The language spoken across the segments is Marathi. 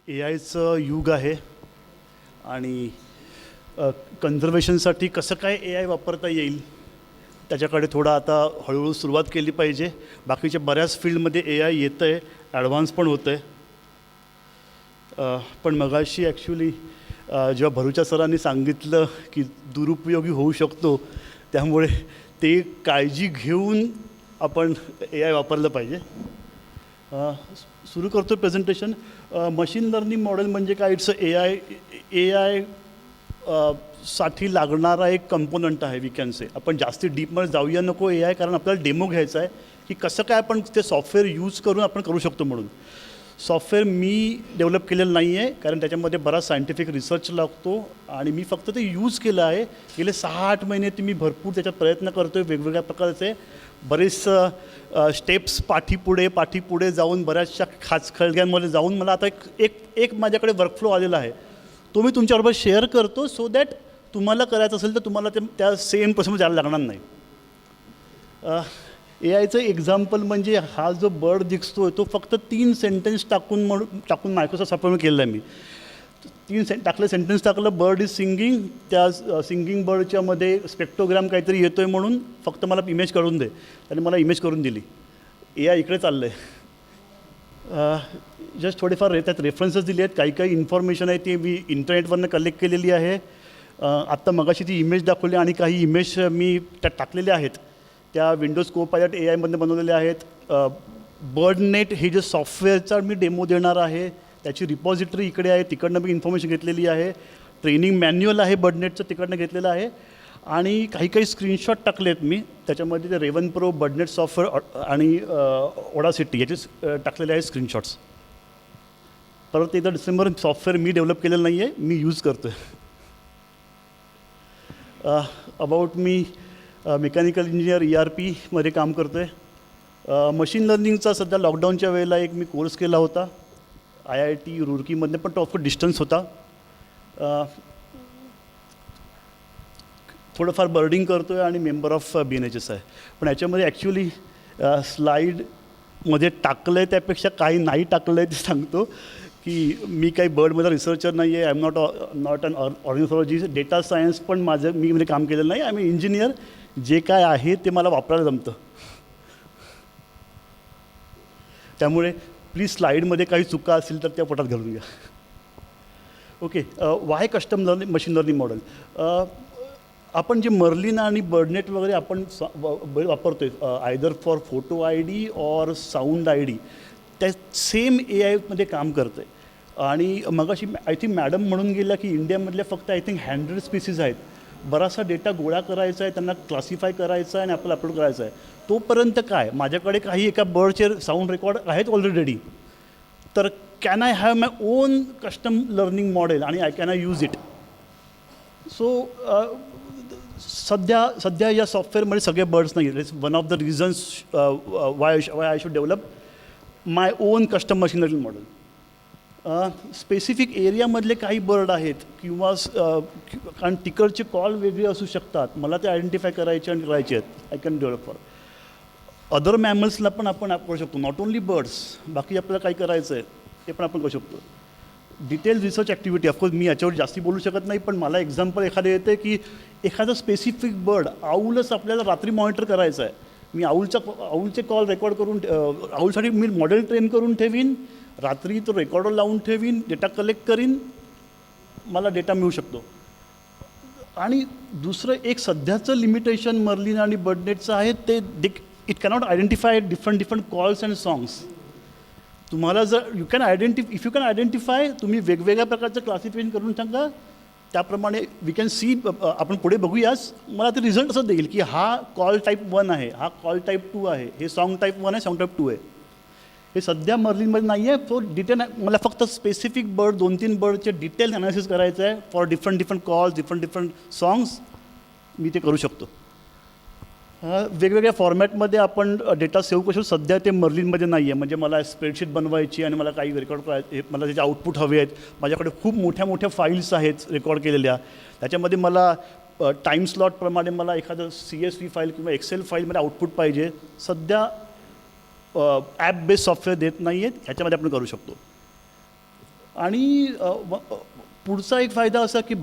ए आयचं युग आहे आणि कन्झर्वेशनसाठी कसं काय ए आय वापरता येईल त्याच्याकडे थोडा आता हळूहळू सुरुवात केली पाहिजे. बाकीच्या बऱ्याच फील्डमध्ये ए आय येतं आहे, ॲडव्हान्स पण होतं आहे. पण मगाशी ॲक्च्युली जेव्हा भरूच्या सरांनी सांगितलं की दुरुपयोगी होऊ शकतो, त्यामुळे ते काळजी घेऊन आपण ए आय वापरलं पाहिजे. सुरू करतो प्रेझेंटेशन. मशीन लर्निंग मॉडेल म्हणजे काय? इट्स ए आय साठी लागणारा एक कंपोनंट आहे वी कॅन से. आपण जास्ती डीपमध्ये जाऊया नको ए आय, कारण आपल्याला डेमो घ्यायचा आहे की कसं काय आपण ते सॉफ्टवेअर यूज करून आपण करू शकतो. म्हणून सॉफ्टवेअर मी डेव्हलप केलेलं नाही आहे, कारण त्याच्यामध्ये बराच सायंटिफिक रिसर्च लागतो आणि मी फक्त ते यूज केलं आहे. गेले 6-8 महिने ते मी भरपूर त्याच्यात प्रयत्न करतो आहे. वेगवेगळ्या प्रकारचे बरेच स्टेप्स पाठीपुढे जाऊन बऱ्याचशा खाचखळग्यांमध्ये जाऊन मला आता एक माझ्याकडे वर्कफ्लो आलेला आहे. तो मी तुमच्याबरोबर शेअर करतो सो दॅट तुम्हाला करायचं असेल तर तुम्हाला त्या सेम प्रोसेसमध्ये जायला लागणार नाही. ए आयचं एक्झाम्पल म्हणजे हा जो बर्ड दिसतो आहे तो फक्त 3 सेंटेन्स टाकून मायक्रोसॉफ्ट सॉफ्टवेअर केलेलं आहे. मी 3 सेंटेन्स टाकलं, बर्ड इज सिंगिंग. त्या सिंगिंग बर्डच्या मध्ये स्पेक्ट्रोग्राम काहीतरी येतो आहे म्हणून फक्त मला इमेज करून दे, आणि मला इमेज करून दिली. ए आय इकडे चाललं आहे. जस्ट थोडेफार त्यात रेफरन्सेस दिले आहेत. काही इन्फॉर्मेशन आहे ती मी इंटरनेटवरनं कलेक्ट केलेली आहे. आत्ता मगाशी ती इमेज दाखवली आणि काही इमेज मी त्यात टाकलेल्या आहेत. त्या विंडोज कोपायलट ए आयमधनं बनवलेल्या आहेत. बर्डनेट हे जे सॉफ्टवेअरचा मी डेमो देणार आहे, त्याची रिपॉझिटरी इकडे आहे, तिकडनं मी इन्फॉर्मेशन घेतलेली आहे. ट्रेनिंग मॅन्युअल आहे बर्डनेटचं, तिकडनं घेतलेलं आहे. आणि काही स्क्रीनशॉट टाकलेत मी. त्याच्यामध्ये ते रेवन प्रो, बर्डनेट सॉफ्टवेअर आणि ओडासिटी याचे टाकलेले आहेत स्क्रीनशॉट्स. परत एकदा डिसेंबर सॉफ्टवेअर मी डेव्हलप केलेलं नाही आहे, मी यूज करतो आहे. अबाउट मी मेकॅनिकल इंजिनियर ERPमध्ये काम करतो आहे. मशीन लर्निंगचा सध्या लॉकडाऊनच्या वेळेला एक मी कोर्स केला होता IIT रुड़कीमधनं, पण तो ऑफकोर्स डिस्टन्स होता. थोडंफार बर्डिंग करतो आहे आणि मेंबर ऑफ BNHS आहे. पण याच्यामध्ये ॲक्च्युली स्लाईडमध्ये टाकलं आहे त्यापेक्षा काही नाही टाकलं आहे ते सांगतो की मी काही बर्डमध्ये रिसर्चर नाही आहे. I am not an ornithologist. Data science पण मी म्हणजे काम केलेलं नाही. I am engineer. जे काय आहे ते मला वापरायला जमतं. त्यामुळे प्लीज स्लाईडमध्ये काही चुका असतील तर त्या पोटात घालून घ्या. Okay. Y custom machine learning model. आपण जे मर्लिन आणि बर्डनेट वगैरे आपण वापरतो आहे आयदर फॉर फोटो ID और साऊंड ID, त्या सेम ए आयमध्ये काम करतं आहे. आणि मगाशी आय थिंक मॅडम म्हणून गेल्या की इंडियामधल्या फक्त आय थिंक 100 स्पीसीज आहेत. बराचसा डेटा गोळा करायचा आहे, त्यांना क्लासिफाय करायचं आहे आणि आपल्याला अपलोड करायचं आहे. तोपर्यंत काय, माझ्याकडे काही एका बर्डचे साऊंड रेकॉर्ड आहेत ऑलरेडी. तर can I have my own custom learning model आणि can I use it. So सध्या या सॉफ्टवेअरमध्ये सगळे बर्ड्स नाही. It's one of the reasons why I should develop my own custom machine learning model. Specific एरियामधले काही बर्ड आहेत किंवा कारण तिकडचे कॉल वेगळे असू शकतात, मला ते आयडेंटिफाय करायचे आणि करायचे आहेत. I can develop for other मॅमल्सला पण आपण करू शकतो, नॉट ओन्ली बर्ड्स. बाकी आपल्याला काय करायचं आहे ते पण आपण करू शकतो. डिटेल रिसर्च ॲक्टिव्हिटी, ऑफकोर्स मी याच्यावर जास्ती बोलू शकत नाही, पण मला एक्झाम्पल एखादं येते की एखादं स्पेसिफिक बर्ड, आऊलच आपल्याला रात्री मॉनिटर करायचं आहे. मी आऊलचे कॉल रेकॉर्ड करून आऊलसाठी मी मॉडेल ट्रेन करून ठेवीन, रात्री तो रेकॉर्डर लावून ठेवीन, डेटा कलेक्ट करीन, मला डेटा मिळू शकतो. आणि दुसरं एक सध्याचं लिमिटेशन मर्लिन आणि बर्डनेटचं आहे ते it cannot identify different calls and songs. तुम्हाला जर इफ यू कॅन आयडेंटिफाय, तुम्ही वेगवेगळ्या प्रकारचं क्लासिफिकेशन करून सांगा, त्याप्रमाणे वी कॅन सी. आपण पुढे बघूयाच, मला ते रिझल्ट असं देईल की हा कॉल टाईप 1 आहे, हा कॉल टाईप 2 आहे, हे सॉन्ग टाईप 1 आहे, सॉन्ग टाईप 2 आहे. हे सध्या मर्लिनमध्ये नाही आहे. सो डिटेल मला फक्त स्पेसिफिक बर्ड 2-3 बर्डचे डिटेल ॲनालिसिस करायचं आहे for different calls, different songs. मी ते करू शकतो. वेगवेगळ्या फॉर्मॅटमध्ये आपण डेटा सेव्ह करू शकतो. सध्या ते मर्लिनमध्ये नाही आहे. म्हणजे मला स्प्रेडशीट बनवायची आणि मला काही रेकॉर्ड करायचे, मला त्याचे आउटपुट हवे आहेत. माझ्याकडे खूप मोठ्या फाईल्स आहेत रेकॉर्ड केलेल्या. त्याच्यामध्ये मला टाईम स्लॉटप्रमाणे मला एखादं CSV फाईल किंवा एक्सेल फाईलमध्ये आउटपुट पाहिजे. सध्या ॲप बेस्ड सॉफ्टवेअर देत नाही आहेत, ह्याच्यामध्ये आपण करू शकतो. आणि पुढचा एक फायदा असा की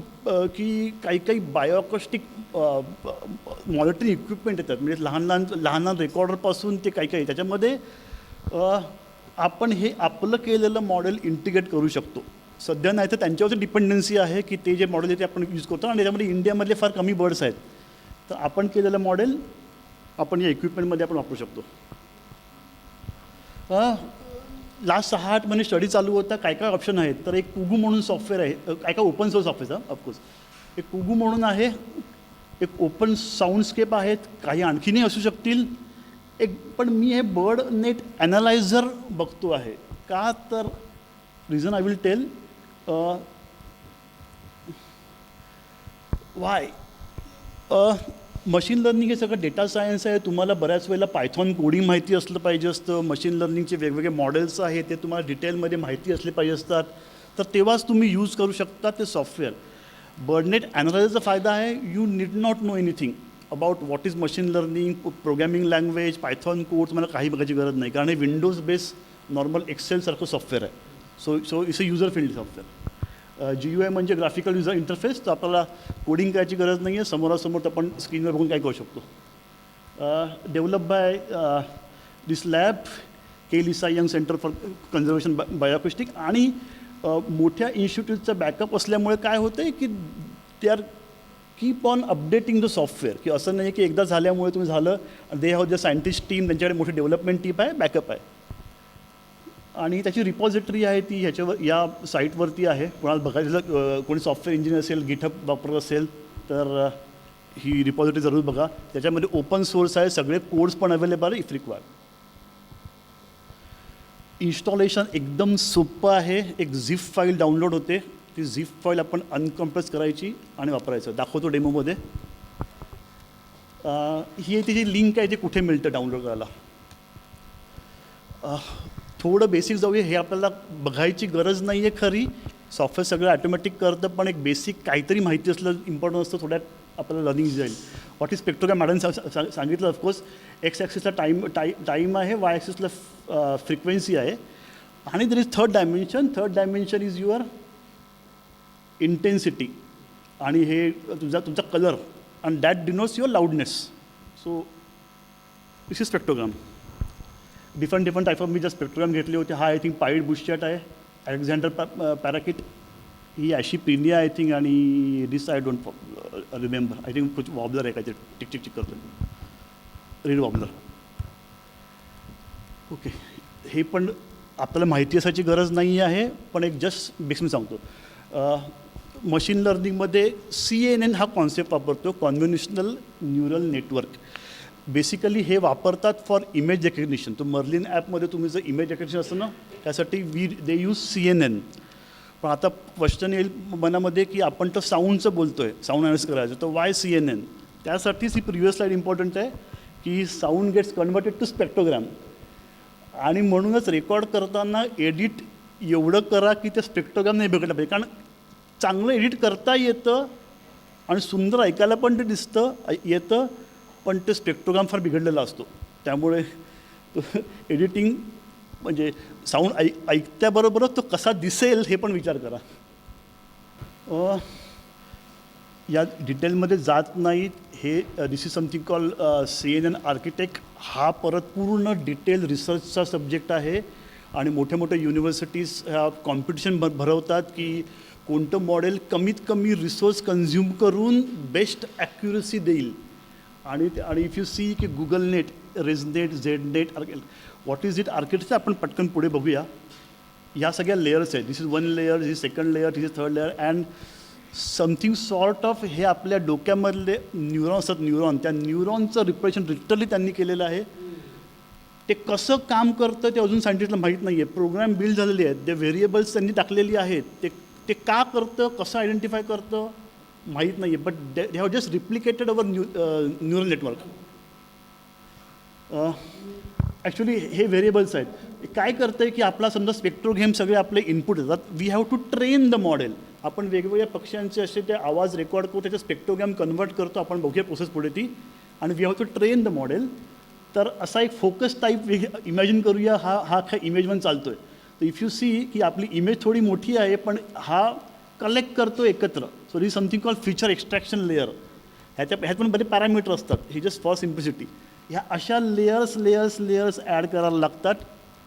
की काही बायोअकॉस्टिक मॉनिटरिंग इक्विपमेंट येतात, म्हणजे लहान लहान रेकॉर्डरपासून ते काही त्याच्यामध्ये आपण हे आपलं केलेलं मॉडेल इंटिग्रेट करू शकतो. सध्या नाही तर त्यांच्यावरची डिपेंडन्सी आहे की ते जे मॉडेल आहे ते आपण यूज करतो, आणि त्याच्यामध्ये इंडियामधले फार कमी बर्ड्स आहेत, तर आपण केलेलं मॉडेल आपण या इक्विपमेंटमध्ये आपण वापरू शकतो. लास्ट 6-8 महिने स्टडी चालू होता, काय ऑप्शन आहेत. तर एक कुगू म्हणून सॉफ्टवेअर आहे, काय ओपन सोर्स सॉफ्टवेअर ऑफकोर्स. एक कुगू म्हणून आहे, एक ओपन साऊंडस्केप आहेत, काही आणखीनही असू शकतील. पण मी हे बर्ड नेट ॲनालायझर बघतो आहे का, तर reason I will tell why. Machine learning हे सगळं डेटा सायन्स आहे. तुम्हाला बऱ्याच वेळेला पायथॉन कोडिंग माहिती असलं पाहिजे असतं, मशीन लर्निंगचे वेगवेगळे मॉडेल्स आहेत ते तुम्हाला डिटेलमध्ये माहिती असले पाहिजे असतात, तर तेव्हाच तुम्ही यूज करू शकता ते सॉफ्टवेअर. बर्डनेट ॲनालायझरचा फायदा आहे, you need not know anything about what is machine learning, programming language, Python code तुम्हाला काही बघायची गरज नाही, कारण हे विंडोज बेस नॉर्मल एक्सेलसारखं सॉफ्टवेअर आहे. So it's a user friendly software. GUI म्हणजे ग्राफिकल युजर इंटरफेस, तर आपल्याला कोडिंग करायची गरज नाही आहे, समोरासमोर आपण स्क्रीनवर बघून काय करू शकतो. Develop by this lab, K Lisa Yang Center for Conservation bioacoustic. आणि मोठ्या इन्स्टिट्यूटचा बॅकअप असल्यामुळे काय होतं आहे की they are keep on updating the software, की असं नाही की एकदा झाल्यामुळे तुम्ही झालं. They have the scientist team, त्यांच्याकडे मोठी डेव्हलपमेंट टीम आहे, बॅकअप आहे. आणि त्याची रिपॉझिटरी आहे ती ह्याच्यावर या साईटवरती आहे. कोणाला बघायचं, कोणी सॉफ्टवेअर इंजिनियर असेल, गिटहब वापरत असेल तर ही रिपॉझिटरी जरूर बघा. त्याच्यामध्ये ओपन सोर्स आहे, सगळे कोड्स पण अवेलेबल आहे इफ रिक्वायर्ड. इन्स्टॉलेशन एकदम सोपं आहे. एक झिप फाईल डाउनलोड होते, ती झिप फाईल आपण अनकम्प्रेस करायची आणि वापरायचं. दाखवतो डेमोमध्ये. ही त्याची लिंक आहे, ते कुठे मिळतं डाउनलोड करायला. थोडं बेसिक जाऊया. हे आपल्याला बघायची गरज नाही आहे खरी, सॉफ्टवेअर सगळं ॲटोमॅटिक करतं, पण एक बेसिक काहीतरी माहिती असलं इम्पॉर्टंट असतं, थोड्यात आपल्याला लर्निंग जाईल. व्हॉट इज स्पेक्ट्रोग्राम मॅडम सांगितलं. ऑफकोर्स एक्स ॲक्सिसला टाईम आहे, वाय ॲक्सिसला फ्रिक्वेन्सी आहे, आणि there is third dimension is your intensity, आणि हे तुमचा colour, and that denotes your loudness. So this is spectrogram. Different type of me जर स्पेक्ट्रोग्राम घेतले होते. हा आय थिंक पाईड बुशचॅट आहे, अलेक्झांडर पॅराकिट, ही ॲशी प्रिनिया आय थिंक, आणि this I don't remember. I think कुछ वॉबलर आहे काहीतरी, टिक टिक करतो, रेड वॉबलर. ओके, हे पण आपल्याला माहिती असायची गरज नाही आहे, पण एक जस्ट बेसिक मी सांगतो. मशीन लर्निंगमध्ये CNN हा कॉन्सेप्ट वापरतो, कॉन्व्होल्युशनल न्यूरल नेटवर्क. बेसिकली हे वापरतात फॉर इमेज रेकग्निशन. तो मर्लिन ॲपमध्ये तुम्ही जर इमेज रेकग्निशन असतं ना, त्यासाठी दे यूज CNN. पण आता क्वेश्चन येईल मनामध्ये की आपण तर साऊंडचं बोलतो आहे, साऊंड ॲनालिसिस करायचं, तर वाय CNN? त्यासाठीच ही प्रिव्हियस स्लाईड इम्पॉर्टंट आहे की sound gets converted to spectrogram, आणि म्हणूनच रेकॉर्ड करताना एडिट एवढं करा की ते स्पेक्ट्रोग्राम नाही बिघडलं पाहिजे, कारण चांगलं एडिट करता येतं आणि सुंदर ऐकायला पण ते येतं, पण ते स्पेक्ट्रोग्राम फार बिघडलेला असतो. त्यामुळे एडिटिंग म्हणजे साऊंड ऐकत्याबरोबरच तो कसा दिसेल हे पण विचार करा. या डिटेलमध्ये जात नाहीत. हे this is something call CNN architect. हा परत पूर्ण डिटेल रिसर्चचा सब्जेक्ट आहे, आणि मोठ्या युनिव्हर्सिटीज ह्या कॉम्पिटिशन भरवतात की कोणतं मॉडेल कमीत कमी रिसोर्स कन्झ्युम करून बेस्ट ॲक्युरसी देईल. आणि इफ यू सी की Google net, ResNet, ZNet, what is it architecture आपण पटकन पुढे बघूया. या सगळ्या लेयर्स आहेत. This is one layer, this is second layer, this is third layer, and something sort of हे आपल्या डोक्यामधले न्यूरॉन असतात, त्या न्यूरॉनचं रिप्रेझेंटेशन लिटरली त्यांनी केलेलं आहे. ते कसं काम करतं ते अजून सायंटिस्टला माहीत नाही आहे. प्रोग्राम बिल्ड झालेले आहेत, ते व्हेरिएबल्स त्यांनी टाकलेली आहेत, ते का करतं, कसं आयडेंटिफाय करतं माहीत नाही आहे, but they have just replicated our neural network. Actually हे व्हेरिएबल्स आहेत. काय करतं आहे की आपला समजा स्पेक्ट्रोग्राम सगळे आपले इनपुट येतात, we have to train the model. आपण वेगवेगळ्या पक्ष्यांचे असे ते आवाज रेकॉर्ड करू, त्याचे स्पेक्ट्रोग्राम कन्वर्ट करतो. आपण बघूया प्रोसेस पुढे ती, आणि we have to train the model. तर असा एक फोकस टाईप इमॅजिन करूया, हा इमेज वन चालतो आहे. तर इफ यू सी की आपली इमेज थोडी मोठी आहे पण हा कलेक्ट करतो एकत्र. So this something call feature extraction layer. ह्यात पण बरे पॅरामीटर असतात. हे जस्ट फॉर सिम्प्लिसिटी. ह्या अशा लेयर्स ॲड करायला लागतात.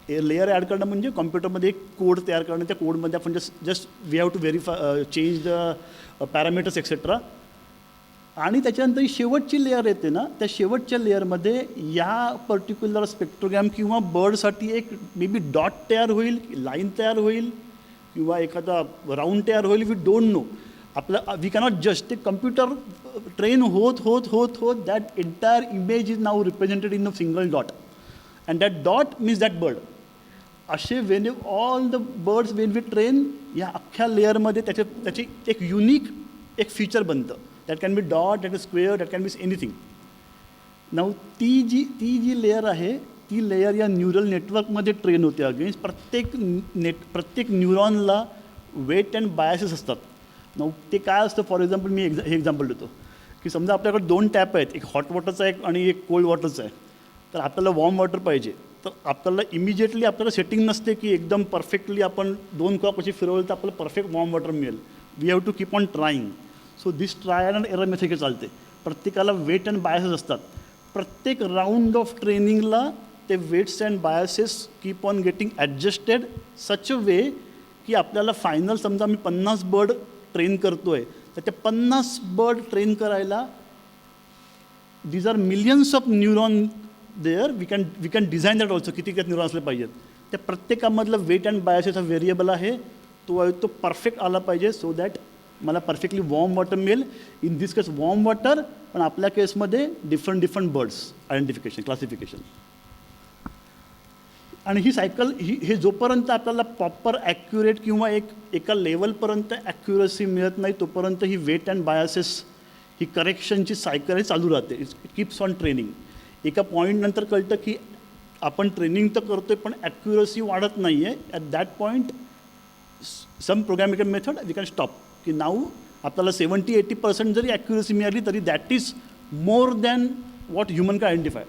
हे लेअर ॲड करणं म्हणजे कॉम्प्युटरमध्ये एक कोड तयार करणं. त्या कोडमध्ये आपण just we have to verify change the parameters etcetera. आणि त्याच्यानंतर ही शेवटची लेअर येते ना, त्या शेवटच्या लेअरमध्ये या पर्टिक्युलर स्पेक्ट्रोग्राम किंवा बर्डसाठी एक मे बी डॉट तयार होईल, लाईन तयार होईल किंवा एखादा राऊंड तयार होईल. We don't know. आपलं वी कॅनॉट जस्ट ते कम्प्युटर ट्रेन होत that entire image is now represented in a single dot and that dot means that bird. असे when all the birds when we train या अख्ख्या लेअरमध्ये त्याची एक युनिक एक फीचर बनतं. That can be dot, that is square, that can be anything. Now ती जी लेअर आहे ती लेअर या न्यूरल नेटवर्कमध्ये ट्रेन होते अगेन्स्ट प्रत्येक न्यूरॉनला वेट अँड बायसेस असतात. नाव ते काय असतं, फॉर एक्झाम्पल मी हे एक्झाम्पल देतो की समजा आपल्याकडे 2 टॅप आहेत, एक हॉट वॉटरचा आहे आणि एक कोल्ड वॉटरचा आहे. तर आपल्याला वॉर्म वॉटर पाहिजे. तर आपल्याला इमिजिएटली आपल्याला सेटिंग नसते की एकदम परफेक्टली आपण 2 कॉक अशी फिरवलं तर आपल्याला परफेक्ट वॉर्म वॉटर मिळेल. We have to keep on trying. So this trial and error method चालते. प्रत्येकाला वेट अँड बायसेस असतात. प्रत्येक राऊंड ऑफ ट्रेनिंगला ते weights and biases keep on getting adjusted such a way की आपल्याला फायनल समजा मी 50 बर्ड ट्रेन करतो आहे तर त्या 50 बर्ड ट्रेन करायला these are millions of neuron there. We can design that also. किती त्यात न्यूरॉन असले पाहिजेत. त्या प्रत्येकामधलं वेट अँड बायसेस हा व्हेरिएबल आहे. तो परफेक्ट आला पाहिजे सो दॅट मला परफेक्टली वॉर्म वॉटर मिळेल. In this case warm water, पण आपल्या केसमध्ये डिफरंट बर्ड्स आयडेंटिफिकेशन क्लासिफिकेशन. आणि ही सायकल हे जोपर्यंत आपल्याला प्रॉपर ॲक्युरेट किंवा एका लेवलपर्यंत ॲक्युरसी मिळत नाही तोपर्यंत ही वेट अँड बायसेस ही करेक्शनची सायकल ही चालू राहते. It keeps on training. एका पॉईंटनंतर कळतं की आपण ट्रेनिंग तर करतोय पण ॲक्युरसी वाढत नाही आहे. At that point some programmatic method we can stop की नाऊ आपल्याला 70-80% जरी ॲक्युरसी मिळाली तरी that is more than what human can identify.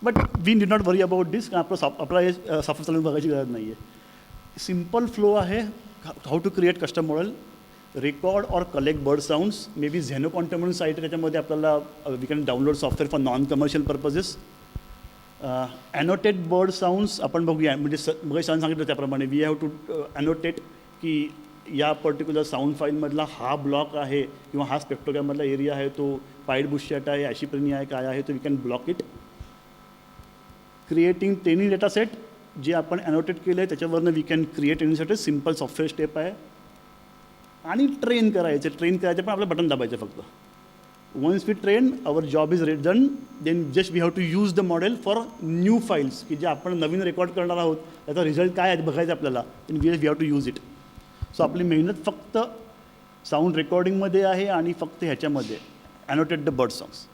But we need not worry about this. आपला हे सॉफ्टवेअर चालून बघायची गरज नाही आहे. सिम्पल फ्लो आहे. How to create custom model. Record और collect bird sounds. Maybe Xeno Canto म्हणून साईट त्याच्यामध्ये आपल्याला we can download software for non commercial purposes. Annotate bird sounds आपण बघूया. म्हणजे मग सांगितलं त्याप्रमाणे वी हॅव टू ॲनोटेट की या पर्टिक्युलर साऊंड फाईलमधला हा ब्लॉक आहे किंवा हा स्पेक्ट्रोग्राममधला एरिया आहे तो पाईड बुशॅट आहे, ॲशिप्रेनिया आहे, काय आहे तो we can block it. Creating training data set जे आपण ॲनोटेट केलं आहे त्याच्यावरनं वी कॅन क्रिएट ट्रेनिंगसाठी सिम्पल सॉफ्टवेअर स्टेप आहे. आणि ट्रेन करायचं पण आपलं बटन दाबायचं फक्त. Once we train our job is done. Then just we have to use the model for new files की जे आपण नवीन रेकॉर्ड करणार आहोत त्याचा रिझल्ट काय आहे बघायचं आपल्याला. Then we have to use it. So आपली मेहनत फक्त साऊंड रेकॉर्डिंगमध्ये आहे आणि फक्त ह्याच्यामध्ये ॲनोटेट द बर्ड सॉंग्स.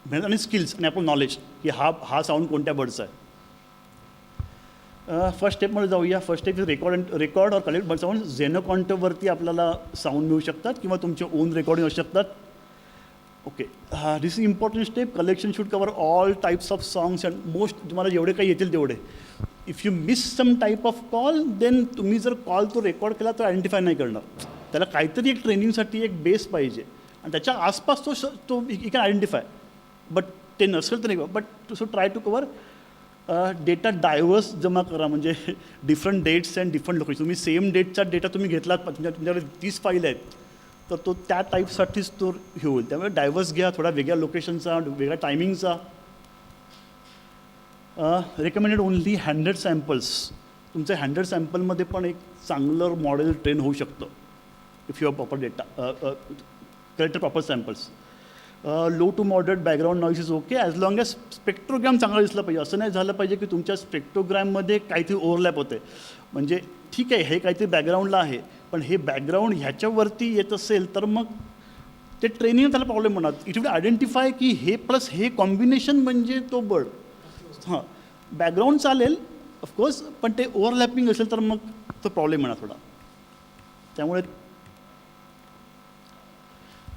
मेहनत आणि स्किल्स आणि आपलं नॉलेज की हा साऊंड कोणत्या बर्डचा आहे. फर्स्ट स्टेपमध्ये जाऊया. फर्स्ट स्टेप रेकॉर्ड और कलेक्ट बर्ड साऊंड. झेनो क्वांटमवरती आपल्याला साऊंड मिळू शकतात किंवा तुमचे ओन रेकॉर्डिंग असू शकतात. Okay, this is important step. Collection should cover all types of songs and most तुम्हाला जेवढे काही येतील तेवढे. If you miss some type of call then तुम्ही जर कॉल तो रेकॉर्ड केला तर आयडेंटिफाय नाही करणार. त्याला काहीतरी एक ट्रेनिंगसाठी एक बेस पाहिजे आणि त्याच्या आसपास तो यू कॅन आयडेंटिफाय. बट ते नसेल तर नाही. But so try to cover data diverse जमा करा. म्हणजे different dates and different location. तुम्ही सेम डेटचा डेटा तुम्ही घेतलात तुमच्याकडे 30 फाईल आहेत तर तो त्या टाईपसाठीच तो हे होईल. त्यामुळे डायव्हर्स घ्या. थोडा वेगळ्या लोकेशनचा, वेगळ्या टायमिंगचा. Recommended only 100 samples. तुमच्या 100 सॅम्पलमध्ये पण एक चांगलं मॉडेल ट्रेन होऊ शकतं if you have proper data collected proper samples. Low to moderate background noise is okay as long as spectrogram चांगला दिसला पाहिजे. असं नाही झालं पाहिजे की तुमच्या स्पेक्ट्रोग्राममध्ये काहीतरी ओव्हरलॅप होते. म्हणजे ठीक आहे हे काहीतरी बॅकग्राऊंडला आहे पण हे बॅकग्राऊंड ह्याच्यावरती येत असेल तर मग ते ट्रेनिंग त्याला प्रॉब्लेम होणार. इट विल आयडेंटिफाय की हे प्लस हे कॉम्बिनेशन म्हणजे तो बर्ड. हां, बॅकग्राऊंड चालेल ऑफकोर्स पण ते ओव्हरलॅपिंग असेल तर मग तो प्रॉब्लेम येणार थोडा. त्यामुळे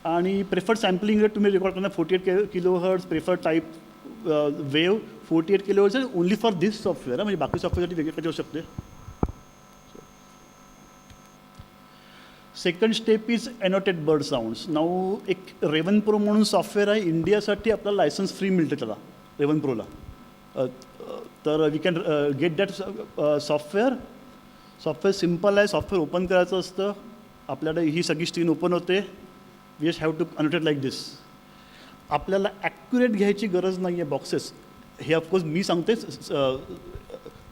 आणि प्रेफर्ड सॅम्पलिंग रेट तुम्ही रेकॉर्ड करणार 48 kHz. Preferred type wave 48 kilohertz आहे ओनली फॉर दिस सॉफ्टवेअर, म्हणजे बाकी सॉफ्टवेअरसाठी वेगळे कधी होऊ शकते. Second step is annotated bird sounds. Now एक रेवन प्रो म्हणून सॉफ्टवेअर आहे, इंडियासाठी आपल्याला लायसन्स फ्री मिळते त्याला, रेवन प्रोला. तर we can get that software simple आहे. सॉफ्टवेअर ओपन करायचं असतं, आपल्याला ही सगळी स्क्रीन ओपन होते. We just have to annotate like this. आपल्याला ॲक्युरेट घ्यायची गरज नाही आहे बॉक्सेस. हे ऑफकोर्स मी सांगतेच,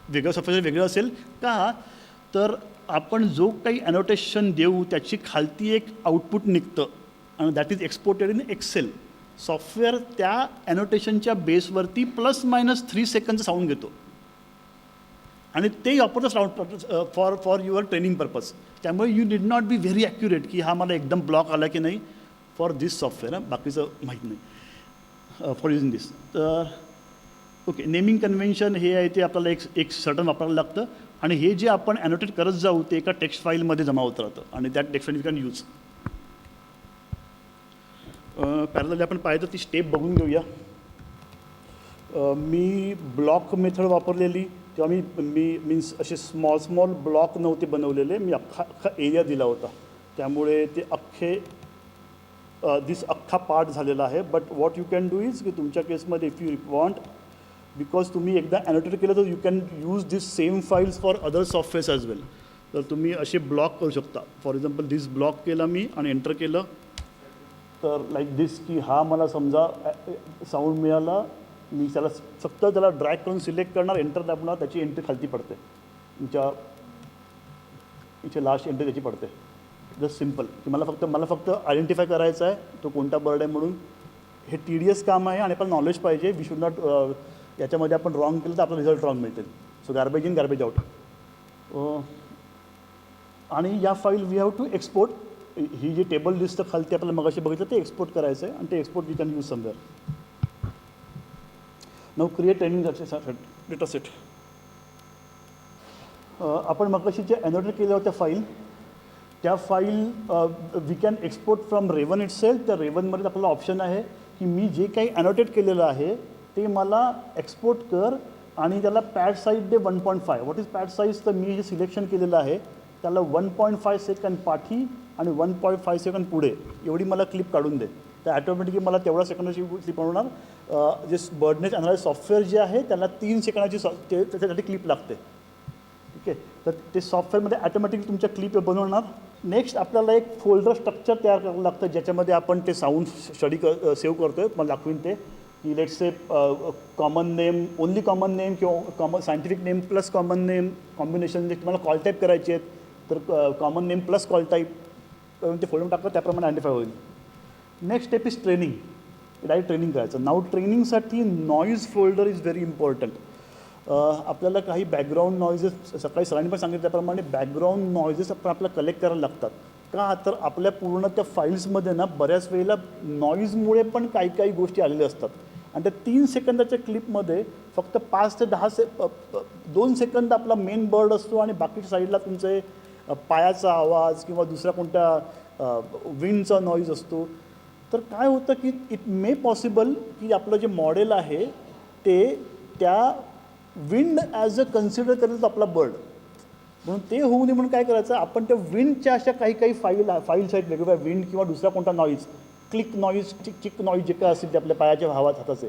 वेगळं सॉफ्टवेअर वेगळं असेल का, तर आपण जो काही ॲनोटेशन देऊ त्याची खालती एक आउटपुट निघतं आणि that is exported in Excel. Software त्या ॲनोटेशनच्या बेसवरती ±3 सेकंडचं साऊंड घेतो आणि ते वापरतं sound for your training purpose. त्यामुळे you did not be very accurate की हा मला एकदम ब्लॉक आला की नाही फॉर दिस सॉफ्टवेअर. बाकीचं माहीत नाही फॉर युजिंग दिस. तर ओके, नेमिंग कन्व्हेन्शन हे आहे ते आपल्याला एक सर्टन वापरायला लागतं आणि हे जे आपण ॲनोटेट करत जाऊ ते एका टेक्स्ट फाईलमध्ये जमा होत राहतं आणि त्या text file you can use. Parallelly आपण पाहिजे ती स्टेप बघून घेऊया. मी ब्लॉक मेथड वापरलेली तेव्हा मी मीन्स असे स्मॉल ब्लॉक नव्हते बनवलेले, मी अख्खा एरिया दिला होता, त्यामुळे ते अख्खा पार्ट झालेला आहे. But what you can do is की तुमच्या केसमध्ये इफ यू वॉन्ट, बिकॉज तुम्ही एकदा ॲनोटेट केलं तर you can use this same files for other softwares as well. तर तुम्ही असे ब्लॉक करू शकता. फॉर एक्झाम्पल दिस ब्लॉक केला मी आणि एंटर केलं तर लाईक दिस की हा मला समजा साऊंड मिळाला, मी फक्त त्याला ड्रॅग करून सिलेक्ट करणार, एंटर दाबणार, त्याची एंट्री खालती पडते, तुमच्या इथे लास्ट एंट्री त्याची पडते. जस्ट सिम्पल की मला फक्त आयडेंटिफाय करायचं आहे तो कोणता बर्ड आहे म्हणून. हे टीडीएस काम आहे आणि आपण नॉलेज पाहिजे. वी शुड नॉट याच्यामध्ये आपण रॉंग केलं तर आपला रिझल्ट रॉंग मिळतील. So garbage in garbage out. आणि या file we have to export. ही जी टेबल लिस्ट खालती आपल्याला मगाशी बघितलं ते एक्सपोर्ट करायचं आहे आणि ते export we can use somewhere. Now create training data set. आपण मगाशी जे ॲनोटेट केल्या होत्या फाईल, त्या file we can export from Raven itself. त्या रेवनमध्ये आपल्याला ऑप्शन आहे की मी जे काही ॲनोटेट केलेलं आहे ते मला एक्सपोर्ट कर आणि त्याला pad size they 1.5. What is pad size? तर मी जे सिलेक्शन केलेलं आहे त्याला 1.5 सेकंड पाठी आणि 1.5 सेकंड पुढे एवढी मला क्लिप काढून दे. तर ॲटोमॅटिकली मला तेवढ्या सेकंदाची क्लिप बनवणार. जे बर्डनेस अनालाइज सॉफ्टवेअर जे आहे त्याला 3 सेकंदाची त्याच्यासाठी क्लिप लागते. ठीक आहे, तर ते सॉफ्टवेअरमध्ये ॲटोमॅटिकली तुमच्या क्लिप बनवणार. नेक्स्ट आपल्याला एक फोल्डर स्ट्रक्चर तयार करावं लागतं ज्याच्यामध्ये आपण ते साऊंड स्टडी सेव्ह करतो आहे. मला दाखवीन ते की let's say common name, only common name किंवा scientific name plus common name combination. जे तुम्हाला कॉल टाईप करायचे आहेत तर common name plus call type ते फोल्डर टाकलं त्याप्रमाणे आयडेंटिफाय होईल. Next step is training. Direct training करायचं. नाऊ ट्रेनिंगसाठी noise folder is very important. आपल्याला काही बॅकग्राऊंड नॉईजेस, सकाळी सरांनी पण सांगितल्याप्रमाणे बॅकग्राऊंड नॉईजेस आपण आपल्याला कलेक्ट करायला लागतात. का तर आपल्या पूर्ण त्या फाईल्समध्ये ना बऱ्याच वेळेला नॉईजमुळे पण काही गोष्टी आलेल्या असतात आणि त्या 3 सेकंदाच्या क्लिपमध्ये फक्त 5 ते 2 सेकंद आपला मेन बर्ड असतो आणि बाकीच्या साईडला तुमचे पायाचा आवाज किंवा दुसरा कोणत्या विंडचा नॉईज असतो. तर काय होतं की इट मे पॉसिबल की आपलं जे मॉडेल आहे ते त्या विंड ॲज अ कन्सिडर करेल आपला बर्ड, म्हणून ते होऊ नये म्हणून काय करायचं, आपण त्या विंडच्या अशा काही फाईल्स आहेत वेगवेगळ्या विंड किंवा दुसरा कोणता नॉईज, क्लिक नॉईज, चिक नॉईज जे काय असतील ते आपल्या पायाच्या हाताचे,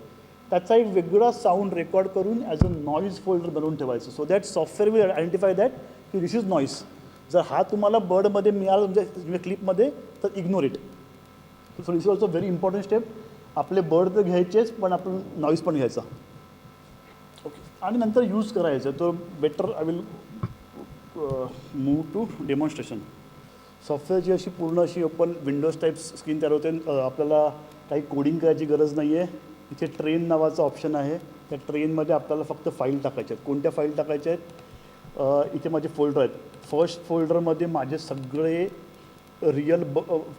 त्याचा एक वेगळा साऊंड रेकॉर्ड करून ॲज अ नॉईज फोल्डर बनवून ठेवायचं. So that software will identify that की दिस इज नॉईज. जर हा तुम्हाला बर्डमध्ये मिळाला तुमच्या क्लिपमध्ये तर ignore it. So this is also very important step. आपले बर्ड तर घ्यायचेच पण आपण नॉईज पण घ्यायचा. ओके, आणि नंतर यूज करायचं. तर better I will move to demonstration. सॉफ्टवेअरची अशी पूर्ण अशी ओपन विंडोज टाईप स्क्रीन तयार होते. आपल्याला काही कोडिंग करायची गरज नाही आहे. इथे ट्रेन नावाचं ऑप्शन आहे. त्या ट्रेनमध्ये आपल्याला फक्त फाईल टाकायच्या आहेत. कोणत्या फाईल टाकायच्या आहेत? इथे माझे फोल्डर आहेत. फर्स्ट फोल्डरमध्ये माझे सगळे रिअल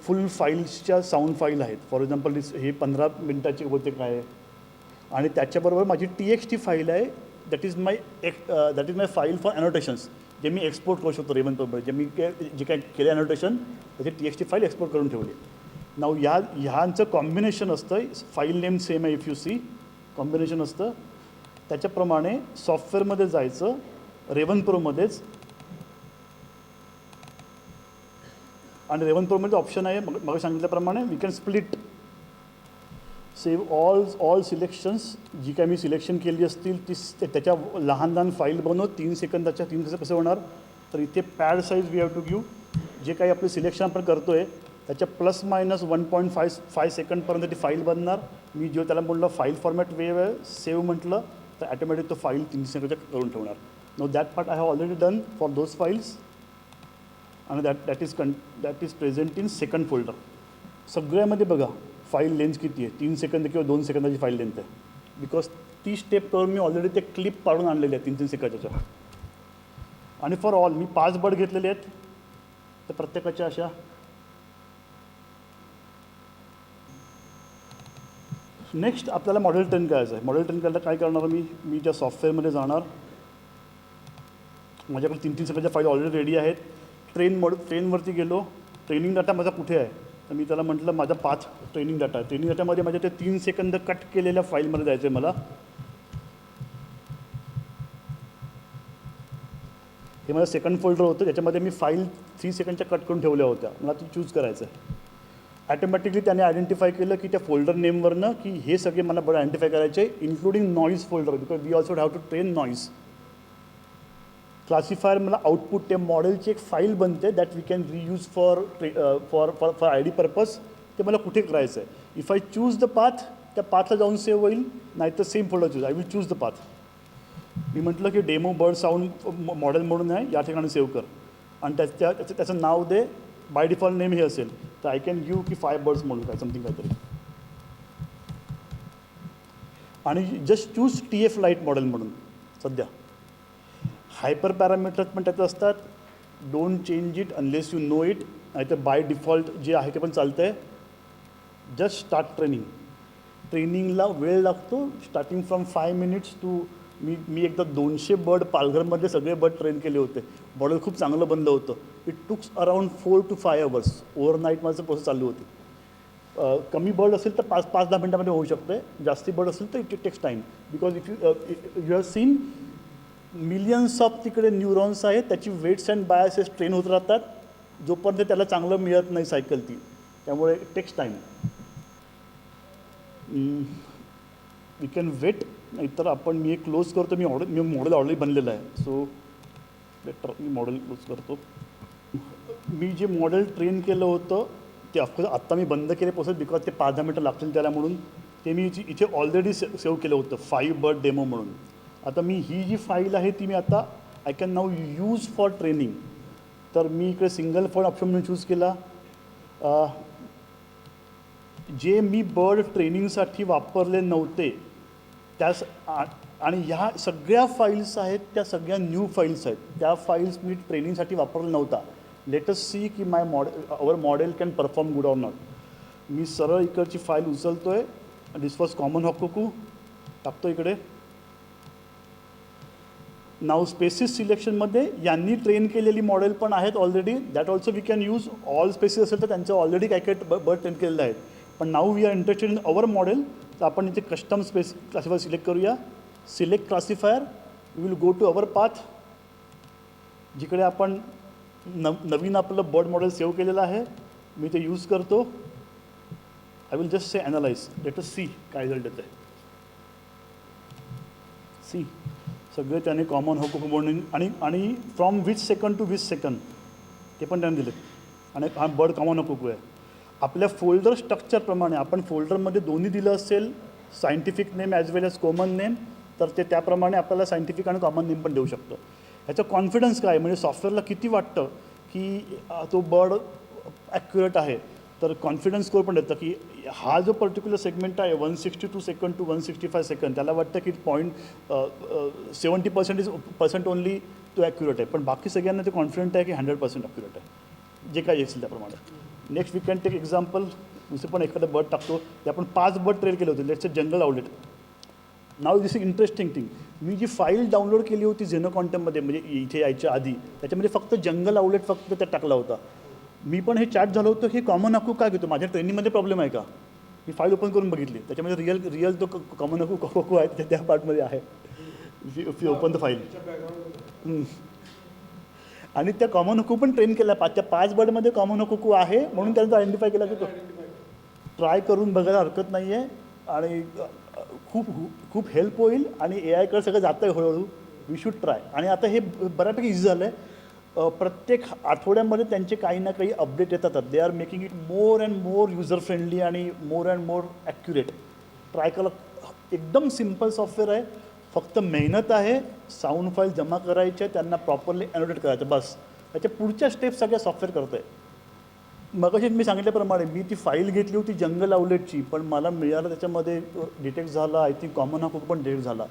फुल फाईल्सच्या साऊंड फाईल आहेत. फॉर एक्झाम्पल हे 15 मिनटाचे होते काय, आणि त्याच्याबरोबर माझी TXT फाईल आहे. That is my file for annotations, जे मी एक्सपोर्ट करू शकतो रेवन पेपर. जे मी जे काय केले ॲनोटेशन त्याची TXT फाईल एक्सपोर्ट करून ठेवली. नाव ह्यांचं कॉम्बिनेशन असतं. फाईल नेम सेम आहे. इफ यू सी कॉम्बिनेशन असतं त्याच्याप्रमाणे सॉफ्टवेअरमध्ये जायचं, रेवन प्रोमध्येच, आणि रेवन प्रोमध्ये ऑप्शन आहे मग सांगितल्याप्रमाणे we can split, save all selections, जी काय मी सिलेक्शन केली असतील ती त्याच्या लहान लहान फाईल बनव 3 सेकंदाच्या. 3 कसं होणार, तर इथे pad size we have to give, जे काही आपलं सिलेक्शन आपण करतो आहे त्याच्या ±1.5 सेकंडपर्यंत ती फाईल बनणार. मी जो त्याला म्हटलं फाईल फॉर्मॅट वेव आहे, सेव्ह म्हटलं तर ॲटोमॅटिक तो फाईल 3 सेकंदाच्या करून ठेवणार. No that part I have already done for those files, आणि that is present in second folder. सगळ्यामध्ये बघा फाईल लेंथ किती आहे, 3 सेकंद किंवा 2 सेकंदाची फाईल लेंथ आहे, बिकॉज ती स्टेप करून मी ऑलरेडी ते क्लिप पाडून आणलेले आहेत 3-3 सेकंदाच्या. आणि फॉर ऑल मी 5 बर्ड घेतलेले आहेत, तर प्रत्येकाच्या अशा नेक्स्ट आपल्याला मॉडेल ट्रेन करायचं आहे. मॉडेल ट्रेन करायला काय करणार मी त्या सॉफ्टवेअरमध्ये जाणार, माझ्याकडे 3-3 सेकंदाच्या फाईल ऑलरेडी रेडी आहेत. ट्रेनवरती गेलो, ट्रेनिंग डाटा माझा कुठे आहे, तर मी त्याला म्हटलं माझा 5 ट्रेनिंग डाटा आहे. ट्रेनिंग डाटामध्ये माझ्या ते 3 सेकंद कट केलेल्या फाईलमध्ये जायचं आहे मला. हे माझं सेकंड फोल्डर होतं, त्याच्यामध्ये मी फाईल 3 सेकंडच्या कट करून ठेवल्या होत्या, मला ती चूज करायचं आहे. ॲटोमॅटिकली त्याने आयडेंटिफाय केलं की त्या फोल्डर नेमवरनं की हे सगळे मला बरं आयडेंटिफाय करायचे, including noise folder, because we also have to train noise. Classifier मला आउटपुट ते मॉडेलची एक फाईल बनते that we can reuse for I D purpose. ते मला कुठे करायचं आहे. If I choose the path, त्या पाथला जाऊन सेव्ह होईल, नाहीतर same folder choose, I will choose the path. मी म्हटलं की डेमो बर्ड साऊंड मॉडेल म्हणून आहे, या ठिकाणी सेव्ह कर, आणि त्याचं नाव दे. बाय डिफॉल्ट नेम हे असेल, तर आय कॅन गिव्ह की 5 बर्ड्स म्हणून काय समथिंग काहीतरी, आणि just choose TF light model म्हणून. सध्या हायपर पॅरामीटर्स पण त्याचं असतात, don't change it unless you know it, नाहीतर बाय डिफॉल्ट जे आहे ते पण चालतं आहे. Just start training. ट्रेनिंगला वेळ लागतो, स्टार्टिंग फ्रॉम 5 मिनिट्स टू मी एकदा 200 बर्ड पालघरमधले सगळे बर्ड ट्रेन केले होते. मॉडेल खूप चांगलं बनलं होतं. It takes around 4 to 5 hours. Overnight माझं प्रोसेस चालू होती. कमी बर्ड असेल तर 5-10 मिनटामध्ये होऊ शकते, जास्ती बर्ड असेल तर it takes time, because if you have seen millions of तिकडे न्यूरॉन्स आहेत, त्याची वेट्स अँड बायसेस ट्रेन होत राहतात जोपर्यंत त्याला चांगलं मिळत नाही सायकल ती, त्यामुळे it takes time. We can wait, नाहीतर आपण मी क्लोज करतो. मी मॉडेल ऑलरेडी बनलेलं आहे, सो बेटर मी मॉडेल क्लोज करतो. मी जे मॉडेल ट्रेन केलं होतं ते ऑफकोर्स आत्ता मी बंद केले प्रोसेस, बिकॉज ते 5-10 मिनटं लागतील त्याला, म्हणून ते मी इथे ऑलरेडी सेव्ह केलं होतं 5 बर्ड डेमो म्हणून. आता मी ही जी फाईल आहे ती मी आता I can now use for training. तर मी इकडे सिंगल फॉर ऑप्शन म्हणून चूज केला. जे मी बर्ड ट्रेनिंगसाठी वापरले नव्हते त्यास, आणि ह्या सगळ्या फाईल्स आहेत त्या सगळ्या न्यू फाईल्स आहेत, त्या फाईल्स मी ट्रेनिंगसाठी वापरला नव्हता. लेट अस सी की our model can perform good or not. मी सरळ इकडची फाईल उचलतो आहे, दिस वॉज कॉमन हॉकोकू, टाकतो इकडे. नाव स्पेसिस सिलेक्शनमध्ये यांनी ट्रेन केलेली मॉडेल पण आहेत already, that also we can use. All species असेल तर त्यांचं ऑलरेडी काय काय बर्ड ट्रेन केलेलं आहेत. पण now we are interested in our model, तर आपण इथे कस्टम क्लासिफायर सिलेक्ट करूया. Select classifier, we will go to our path, जिकडे आपण नवीन आपलं बर्ड मॉडेल सेव्ह केलेलं आहे. मी ते यूज करतो. I will just say analyze, let us see काय रिझल्ट येतं आहे. सी सगळे त्याने कॉमन हॉको म्हणून, आणि from which second to which second ते पण त्याने दिले, आणि हा बर्ड कॉमन हॉको आहे. आपल्या फोल्डर स्ट्रक्चरप्रमाणे आपण फोल्डरमध्ये दोन्ही दिलं असेल, सायंटिफिक नेम ॲज वेल एज कॉमन नेम, तर ते त्याप्रमाणे आपल्याला सायंटिफिक आणि कॉमन नेम पण देऊ शकतो. ह्याचं कॉन्फिडन्स काय, म्हणजे सॉफ्टवेअरला किती वाटतं की तो बर्ड ॲक्युरेट आहे, तर कॉन्फिडन्स स्कोर पण देतं की हा जो पर्टिक्युलर सेगमेंट आहे 162 सेकंड टू 165 सेकंड, त्याला वाटतं की 70% ओनली तो ॲक्युरेट आहे, पण बाकी सगळ्यांना ते कॉन्फिडंट आहे की 100% ॲक्युरेट आहे, जे काही असेल त्याप्रमाणे. Next we can take example, दुसरं पण एखादं बर्ड टाकतो. ते आपण 5 बर्ड ट्रेन केले होते, लेट्स जंगल आउलेट. नाव दिस इज इंटरेस्टिंग थिंग. मी जी फाईल डाउनलोड केली होती झेनो क्वांटममध्ये, म्हणजे इथे यायच्या आधी, त्याच्यामध्ये फक्त जंगल आउलेट फक्त त्यात टाकला होता. मी पण हे चॅट झालं होतं, हे कॉमन हक्कू काय घेतो, माझ्या ट्रेनिंगमध्ये प्रॉब्लेम आहे का. मी फाईल ओपन करून बघितली, त्याच्यामध्ये रिअल तो कॉमन हक्कू आहे त्या पार्टमध्ये आहे. If you open the file. आणि त्या कॉमन हुकू पण ट्रेन केल्या, त्या 5 बर्डमध्ये कॉमन हुकू आहे म्हणून त्यांचा आयडेंटिफाय केला की तो ट्राय करून बघायला हरकत नाही आहे. आणि खूप खूप हेल्प होईल आणि ए आयकडे सगळं जातं आहे हळूहळू. We should try. आणि आता हे बऱ्यापैकी इझी झालं आहे. प्रत्येक आठवड्यामध्ये त्यांचे काही ना काही अपडेट येतात. They are making it more and more user friendly आणि more and more accurate. Try करा. एकदम सिम्पल सॉफ्टवेअर आहे. फक्त मेहनत आहे. साऊंड फाईल जमा करायच्या, त्यांना प्रॉपरली ॲनोटेट करायचं, बस. त्याच्या पुढच्या स्टेप सगळ्या सॉफ्टवेअर करतं आहे. मगाशी मी सांगितल्याप्रमाणे मी ती फाईल घेतली होती जंगल आउलेटची, पण मला मिळालं त्याच्यामध्ये डिटेक्ट झाला. आय थिंक कॉमन हा पण डिटेक्ट झाला.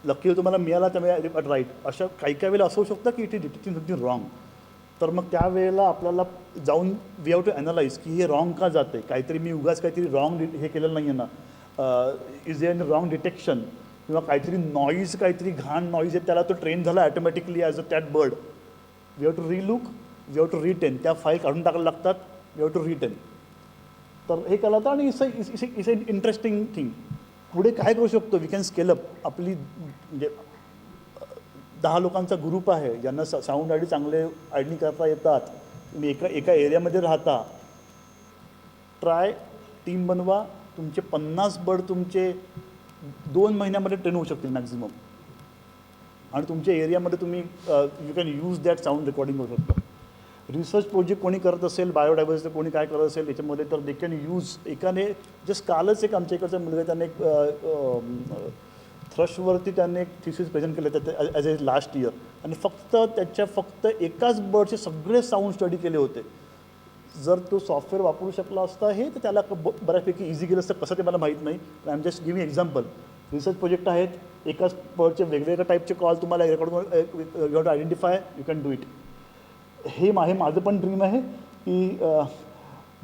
लकी तुम्हाला मिळाला त्यामुळे राईट. अशा काही काही वेळेला असं होऊ शकतं की it is detecting something wrong. तर मग त्यावेळेला आपल्याला जाऊन वी हॅव टू ॲनालाइज की हे रॉंग का जातं आहे. काहीतरी मी उगाच काहीतरी रॉंग हे केलेलं नाही आहे ना. इज एन रॉंग डिटेक्शन किंवा काहीतरी नॉईज, काहीतरी घाण नॉईज आहे, त्याला तो ट्रेन झाला automatically as a that bird. We have to relook, we have to retain. त्या फाईल काढून टाकायला लागतात. We have to retain. तर हे केलं होतं आणि इट्स अ इंटरेस्टिंग थिंग. पुढे काय करू शकतो, वी कॅन स्केल अप. आपली म्हणजे 10 लोकांचा ग्रुप आहे ज्यांना साऊंड आयडी चांगले आयडी करता येतात. तुम्ही एका एरियामध्ये राहता. ट्राय टीम बनवा. तुमचे 50 बर्ड तुमचे 2 महिन्यामध्ये ट्रेन होऊ शकतील मॅक्झिमम. आणि तुमच्या एरियामध्ये तुम्ही you can use that sound recording करू शकता. रिसर्च प्रोजेक्ट कोणी करत असेल, बायोडायव्हर्सिटी कोणी काय करत असेल याच्यामध्ये, तर दे कॅन यूज. एकाने जस्ट कालच एक आमच्या इकडचा मुलगा त्याने एक थ्रशवरती त्याने एक थिसिस प्रेझेंट केलं त्यात ॲज ए लास्ट इयर. आणि फक्त एकाच बर्डचे सगळे साऊंड स्टडी केले होते. जर तो सॉफ्टवेअर वापरू शकला असता हे, तर त्याला बऱ्यापैकी इझी केलं असतं. कसं ते मला माहीत नाही. I am just giving example. Research project आहेत. एकाच बर्डचे वेगवेगळ्या टाईपचे कॉल तुम्हाला रेकॉर्ड करून you have to identify, you can do it. हे माझं पण ड्रीम आहे की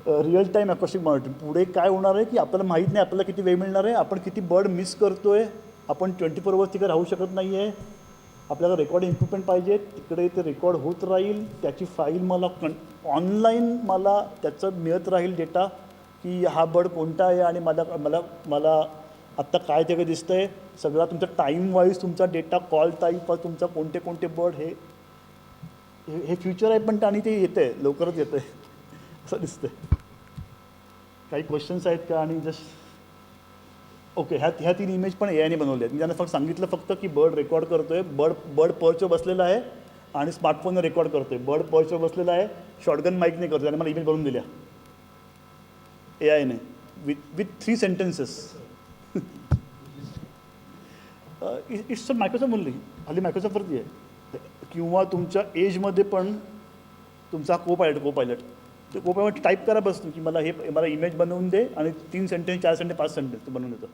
रिअल टाईम अकॉस्टिक मॉनिटरिंग. पुढे काय होणार आहे की आपल्याला माहीत नाही आपल्याला किती वेळ मिळणार आहे, आपण किती बर्ड मिस करतो आहे. आपण 24 आवर्स तिकडे राहू शकत नाही आहे. आपल्याला रेकॉर्डिंग इक्विपमेंट पाहिजे. तिकडे ते रेकॉर्ड होत राहील. त्याची फाईल मला ऑनलाईन मला त्याचं मिळत राहील डेटा की हा बर्ड कोणता आहे आणि मला आत्ता काय त्याकडे दिसतं आहे. सगळा तुमचा टाईम वाईज तुमचा डेटा, कॉल टाईप, तुमचा कोणते बर्ड, हे फ्युचर आहे. पण आणि ते येतं आहे, लवकरच येतं आहे असं दिसतं. काही क्वेश्चन्स आहेत का? आणि जस्ट ओके, ह्या 3 इमेज पण ए आयने बनवले आहेत. मी त्यांना सांगितलं की बर्ड रेकॉर्ड करतो आहे. बर्ड पर्चवर बसलेला आहे आणि स्मार्टफोनवर रेकॉर्ड करतो आहे. बर्ड पर्चवर बसलेला आहे, शॉटगन माईकने करतो. आणि मला इमेज बनवून दिल्या ए आयने with 3 sentences. It's Microsoft only. हल्ली मायक्रोसॉफ्टवरती आहे. किंवा तुमच्या एजमध्ये पण तुमचा को-पायलट ते को-पायलट टाईप करा बस की मला इमेज बनवून दे आणि 3 सेंटेन्स, 4 सेंटेन्स, 5 सेंटेन्स बनवून देतं.